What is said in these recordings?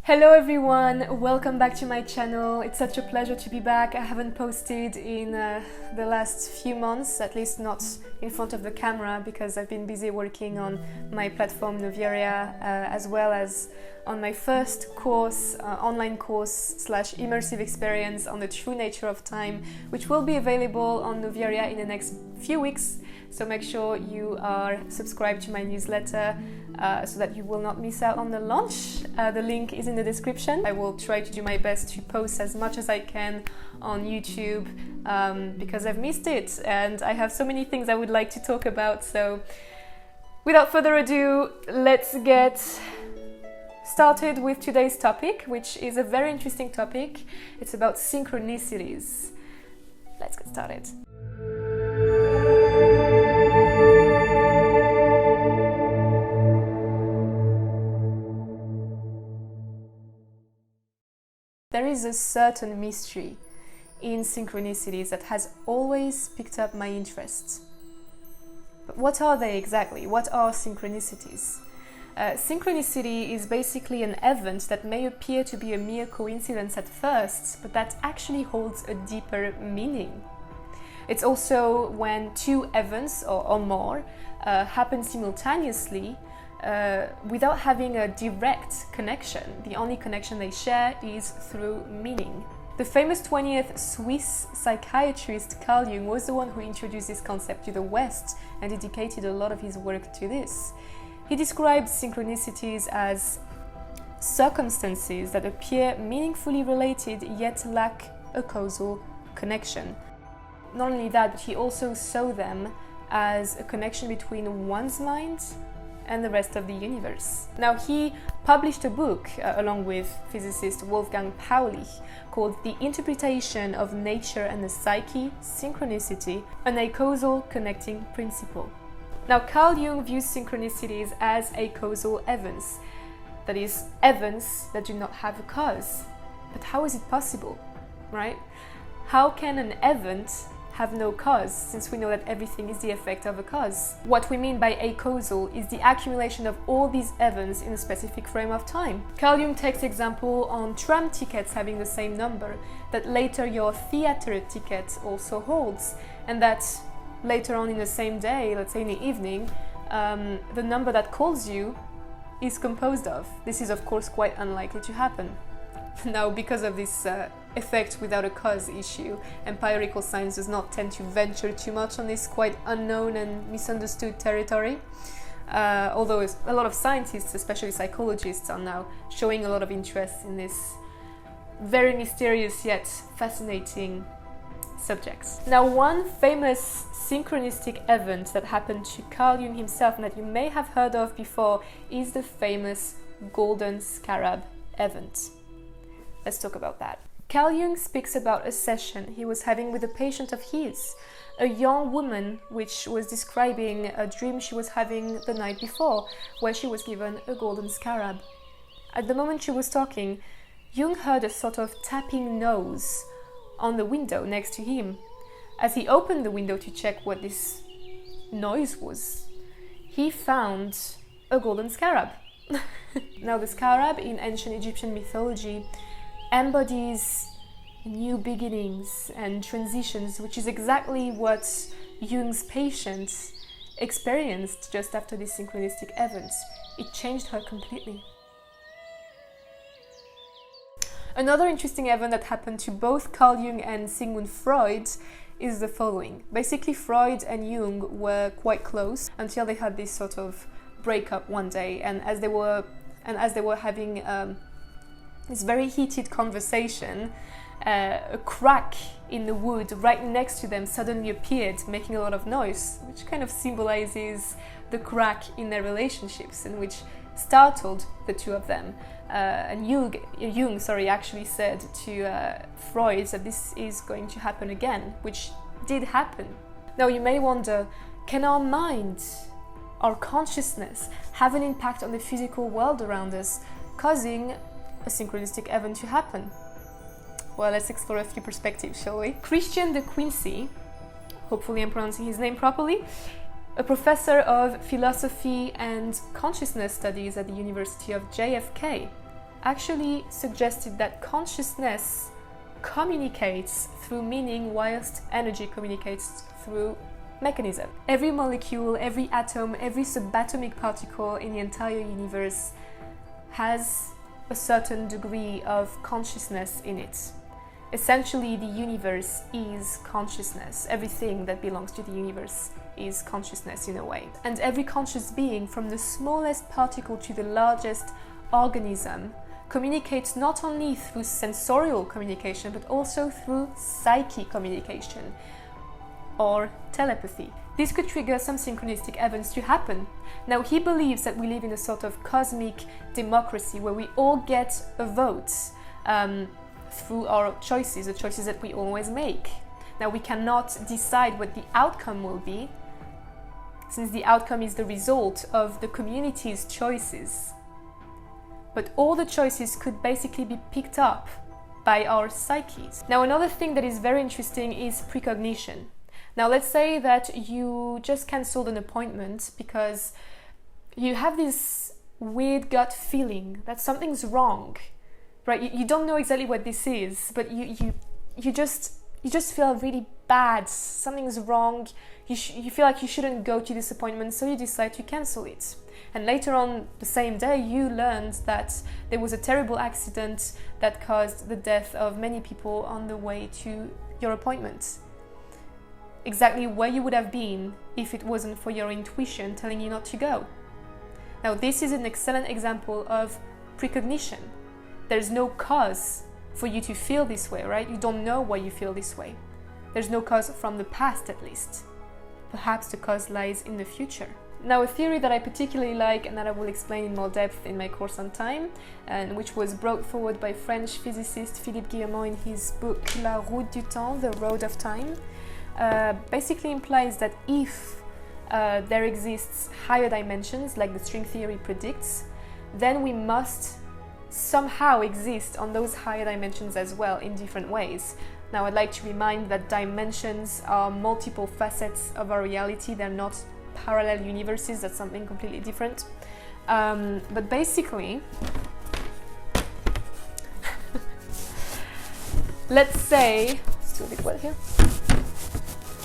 Hello everyone, welcome back to my channel. It's such a pleasure to be back. I haven't posted in the last few months, at least not in front of the camera, because I've been busy working on my platform Noveria as well as on my first course, online course / immersive experience on the true nature of time, which will be available on Noveria in the next few weeks. So make sure you are subscribed to my newsletter so that you will not miss out on the launch. The link is in the description. I will try to do my best to post as much as I can on YouTube because I've missed it and I have so many things I would like to talk about. So without further ado, let's get started with today's topic, which is a very interesting topic. It's about synchronicities. Let's get started. There is a certain mystery in synchronicities that has always picked up my interest. But what are they exactly? What are synchronicities? Synchronicity is basically an event that may appear to be a mere coincidence at first, but that actually holds a deeper meaning. It's also when two events or more happen simultaneously without having a direct connection. The only connection they share is through meaning. The famous 20th Swiss psychiatrist Carl Jung was the one who introduced this concept to the West and dedicated a lot of his work to this. He described synchronicities as circumstances that appear meaningfully related yet lack a causal connection. Not only that, but he also saw them as a connection between one's mind and the rest of the universe. Now, he published a book along with physicist Wolfgang Pauli called The Interpretation of Nature and the Psyche, Synchronicity, an Acausal Connecting Principle. Now, Carl Jung views synchronicities as acausal events, that is, events that do not have a cause. But how is it possible, right? How can an event have no cause, since we know that everything is the effect of a cause? What we mean by acausal is the accumulation of all these events in a specific frame of time. Carl Jung takes example on tram tickets having the same number, that later your theater ticket also holds, and that later on in the same day, let's say in the evening, the number that calls you is composed of. This is of course quite unlikely to happen. Now, because of this effect without a cause issue, empirical science does not tend to venture too much on this quite unknown and misunderstood territory. Although a lot of scientists, especially psychologists, are now showing a lot of interest in this very mysterious yet fascinating subject. Now, one famous synchronistic event that happened to Carl Jung himself and that you may have heard of before is the famous Golden Scarab event. Let's talk about that. Carl Jung speaks about a session he was having with a patient of his, a young woman, which was describing a dream she was having the night before, where she was given a golden scarab. At the moment she was talking, Jung heard a sort of tapping nose on the window next to him. As he opened the window to check what this noise was, he found a golden scarab. Now, the scarab in ancient Egyptian mythology embodies new beginnings and transitions, which is exactly what Jung's patient experienced just after this synchronistic event. It changed her completely. Another interesting event that happened to both Carl Jung and Sigmund Freud is the following. Basically, Freud and Jung were quite close until they had this sort of breakup one day, and as they were having this very heated conversation, a crack in the wood right next to them suddenly appeared, making a lot of noise, which kind of symbolizes the crack in their relationships and which startled the two of them. And Jung actually said to Freud that this is going to happen again, which did happen. Now, you may wonder, can our mind, our consciousness, have an impact on the physical world around us, causing a synchronistic event to happen? Well, let's explore a few perspectives, shall we? Christian de Quincey, hopefully I'm pronouncing his name properly, a professor of philosophy and consciousness studies at the University of JFK, actually suggested that consciousness communicates through meaning whilst energy communicates through mechanism. Every molecule, every atom, every subatomic particle in the entire universe has a certain degree of consciousness in it. Essentially, the universe is consciousness. Everything that belongs to the universe is consciousness in a way. And every conscious being, from the smallest particle to the largest organism, communicates not only through sensorial communication, but also through psychic communication or telepathy. This could trigger some synchronistic events to happen. Now, he believes that we live in a sort of cosmic democracy where we all get a vote through our choices, the choices that we always make. Now, we cannot decide what the outcome will be, since the outcome is the result of the community's choices. But all the choices could basically be picked up by our psyches. Now, another thing that is very interesting is precognition. Now, let's say that you just cancelled an appointment because you have this weird gut feeling that something's wrong, right? You don't know exactly what this is, but you just feel really bad. Something's wrong. You feel like you shouldn't go to this appointment, so you decide to cancel it. And later on the same day, you learned that there was a terrible accident that caused the death of many people on the way to your appointment. Exactly where you would have been if it wasn't for your intuition telling you not to go. Now, this is an excellent example of precognition. There's no cause for you to feel this way, right? You don't know why you feel this way. There's no cause from the past, at least. Perhaps the cause lies in the future. Now, a theory that I particularly like and that I will explain in more depth in my course on time, and which was brought forward by French physicist Philippe Guillemot in his book La Route du Temps, The Road of Time, basically implies that if there exists higher dimensions, like the string theory predicts, then we must somehow exist on those higher dimensions as well in different ways. Now, I'd like to remind that dimensions are multiple facets of our reality. They're not parallel universes. That's something completely different. But basically, let's say, let's do a bit wet here.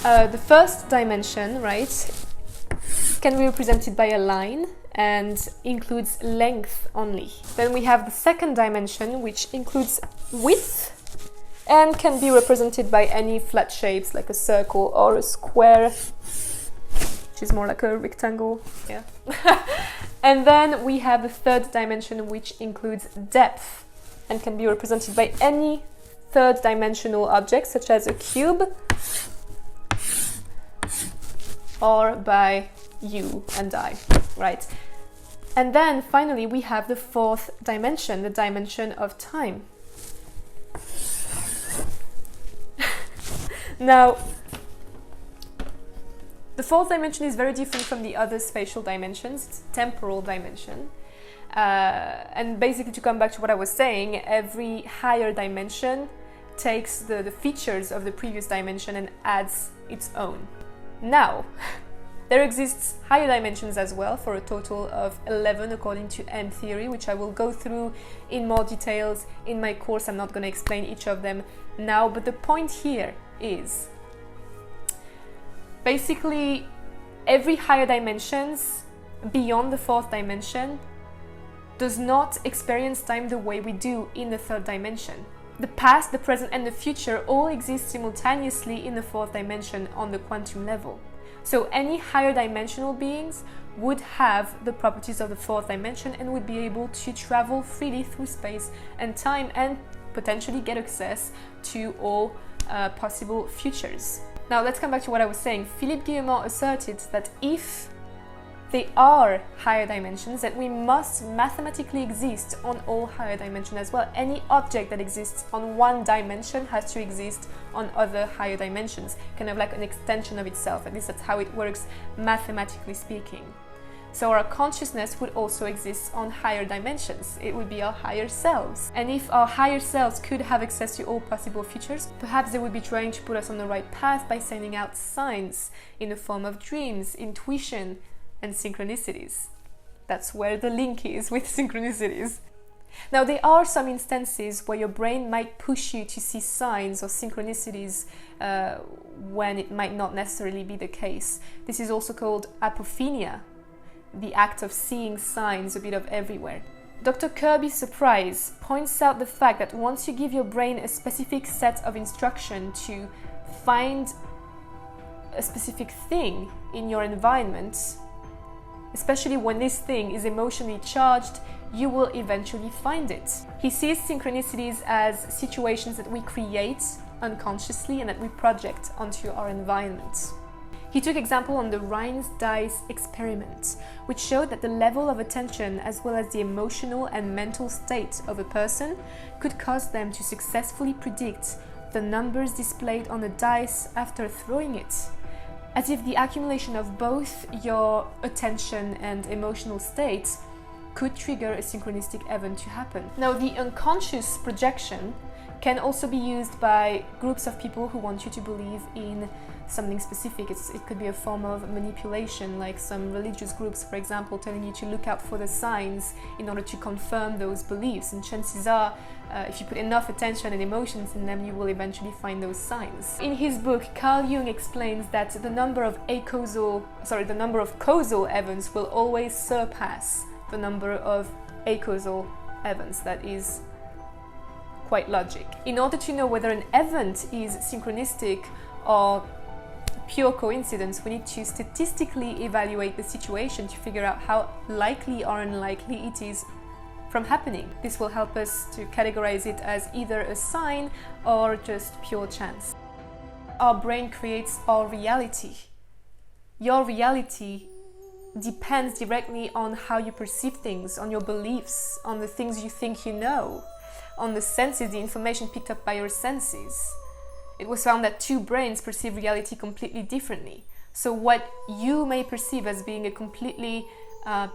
The first dimension, right, can be represented by a line and includes length only. Then we have the second dimension, which includes width and can be represented by any flat shapes like a circle or a square, which is more like a rectangle. Yeah. And then we have the third dimension, which includes depth and can be represented by any third dimensional object, such as a cube, or by you and I, right? And then finally we have the fourth dimension, the dimension of time. Now, the fourth dimension is very different from the other spatial dimensions. It's a temporal dimension. And basically, to come back to what I was saying, every higher dimension takes the features of the previous dimension and adds its own. Now, there exists higher dimensions as well, for a total of 11 according to M theory, which I will go through in more details in my course. I'm not going to explain each of them now, but the point here is basically every higher dimensions beyond the fourth dimension does not experience time the way we do in the third dimension. The past, the present, and the future all exist simultaneously in the fourth dimension on the quantum level. So any higher dimensional beings would have the properties of the fourth dimension and would be able to travel freely through space and time and potentially get access to all possible futures. Now let's come back to what I was saying. Philippe Guillemot asserted that if they are higher dimensions, that we must mathematically exist on all higher dimensions as well. Any object that exists on one dimension has to exist on other higher dimensions, kind of like an extension of itself. At least that's how it works mathematically speaking. So our consciousness would also exist on higher dimensions. It would be our higher selves. And if our higher selves could have access to all possible futures, perhaps they would be trying to put us on the right path by sending out signs in the form of dreams, intuition, and synchronicities. That's where the link is with synchronicities. Now, there are some instances where your brain might push you to see signs or synchronicities when it might not necessarily be the case. This is also called apophenia, the act of seeing signs a bit of everywhere. Dr. Kirby's surprise points out the fact that once you give your brain a specific set of instruction to find a specific thing in your environment, especially when this thing is emotionally charged, you will eventually find it. He sees synchronicities as situations that we create unconsciously and that we project onto our environment. He took example on the Rhines dice experiment, which showed that the level of attention as well as the emotional and mental state of a person could cause them to successfully predict the numbers displayed on the dice after throwing it, as if the accumulation of both your attention and emotional states could trigger a synchronistic event to happen. Now, the unconscious projection can also be used by groups of people who want you to believe in something specific. It could be a form of manipulation, like some religious groups, for example, telling you to look out for the signs in order to confirm those beliefs. And chances are, if you put enough attention and emotions in them, you will eventually find those signs. In his book, Carl Jung explains that the number of causal events will always surpass the number of acausal events. That is quite logic. In order to know whether an event is synchronistic or pure coincidence, we need to statistically evaluate the situation to figure out how likely or unlikely it is from happening. This will help us to categorize it as either a sign or just pure chance. Our brain creates our reality. Your reality depends directly on how you perceive things, on your beliefs, on the things you think you know, on the senses, the information picked up by your senses. It was found that two brains perceive reality completely differently. So what you may perceive as being a completely a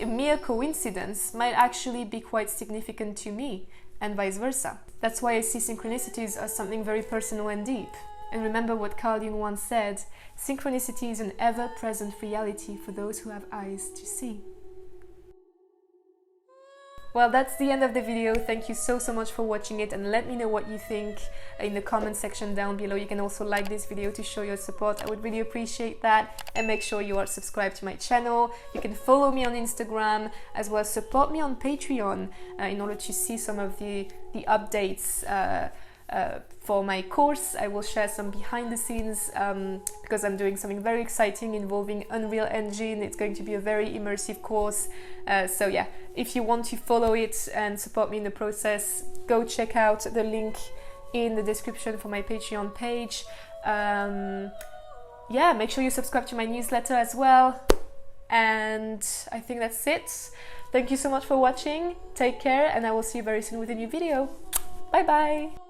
mere coincidence might actually be quite significant to me, and vice versa. That's why I see synchronicities as something very personal and deep. And remember what Carl Jung once said, synchronicity is an ever-present reality for those who have eyes to see. Well, that's the end of the video. Thank you so much for watching it, and let me know what you think in the comment section down below. You can also like this video to show your support. I would really appreciate that, and make sure you are subscribed to my channel. You can follow me on Instagram, as well as support me on Patreon in order to see some of the updates for my course. I will share some behind the scenes because I'm doing something very exciting involving Unreal Engine. It's going to be a very immersive course. So yeah, if you want to follow it and support me in the process, go check out the link in the description for my Patreon page. Yeah, make sure you subscribe to my newsletter as well. And I think that's it. Thank you so much for watching. Take care, and I will see you very soon with a new video. Bye bye!